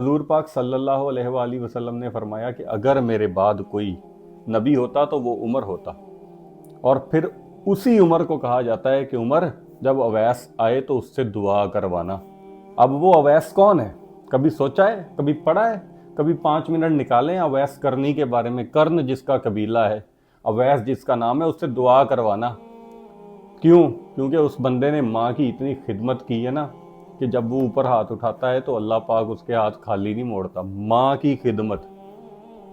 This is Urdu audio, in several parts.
حضور پاک صلی اللہ علیہ وآلہ وسلم نے فرمایا کہ اگر میرے بعد کوئی نبی ہوتا تو وہ عمر ہوتا، اور پھر اسی عمر کو کہا جاتا ہے کہ عمر جب اویس آئے تو اس سے دعا کروانا۔ اب وہ اویس کون ہے؟ کبھی سوچا ہے؟ کبھی پڑھا ہے؟ کبھی 5 منٹ نکالیں اویس کرنی کے بارے میں؟ کرن جس کا قبیلہ ہے، اویس جس کا نام ہے، اس سے دعا کروانا۔ کیوں؟ کیونکہ اس بندے نے ماں کی اتنی خدمت کی ہے نا کہ جب وہ اوپر ہاتھ اٹھاتا ہے تو اللہ پاک اس کے ہاتھ خالی نہیں موڑتا۔ ماں کی خدمت،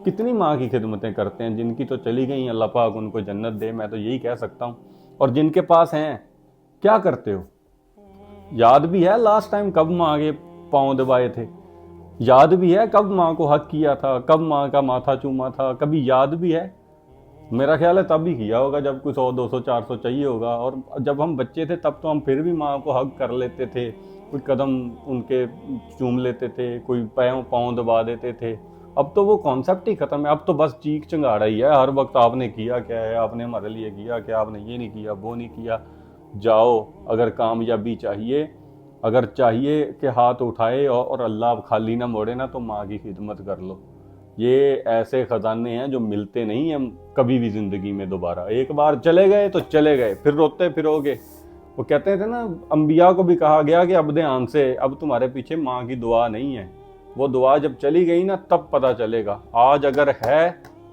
کتنی ماں کی خدمتیں کرتے ہیں، جن کی تو چلی گئیں، اللہ پاک ان کو جنت دے، میں تو یہی کہہ سکتا ہوں۔ اور جن کے پاس ہیں، کیا کرتے ہو؟ یاد بھی ہے لاسٹ ٹائم کب ماں کے پاؤں دبائے تھے؟ یاد بھی ہے کب ماں کو حق کیا تھا؟ کب ماں کا ماتھا چوما تھا؟ کبھی یاد بھی ہے؟ میرا خیال ہے تب ہی کیا ہوگا جب کوئی 100 200 400 چاہیے ہوگا۔ اور جب ہم بچے تھے تب تو ہم پھر بھی ماں کو حق کر لیتے تھے، کوئی قدم ان کے چوم لیتے تھے، کوئی پاؤں دبا دیتے تھے۔ اب تو وہ کانسیپٹ ہی ختم ہے، اب تو بس چیخ چنگاڑا ہی ہے ہر وقت، آپ نے کیا کیا ہے، آپ نے ہمارے لیے کیا کیا، آپ نے یہ نہیں کیا، وہ نہیں کیا۔ جاؤ، اگر کامیابی چاہیے، اگر چاہیے کہ ہاتھ اٹھائے اور اللہ خالی نہ موڑے نا، تو ماں کی خدمت کر لو۔ یہ ایسے خزانے ہیں جو ملتے نہیں ہیں کبھی بھی زندگی میں دوبارہ۔ ایک بار چلے گئے تو چلے گئے، پھر روتے پھرو گے۔ وہ کہتے تھے نا، انبیاء کو بھی کہا گیا کہ عبد آن سے، اب تمہارے پیچھے ماں کی دعا نہیں ہے، وہ دعا جب چلی گئی نا تب پتہ چلے گا۔ آج اگر ہے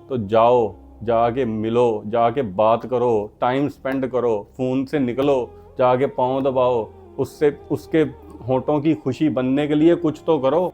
تو جاؤ، جا کے ملو، جا کے بات کرو، ٹائم سپینڈ کرو، فون سے نکلو، جا کے پاؤں دباؤ، اس کے ہونٹوں کی خوشی بننے کے لیے کچھ تو کرو۔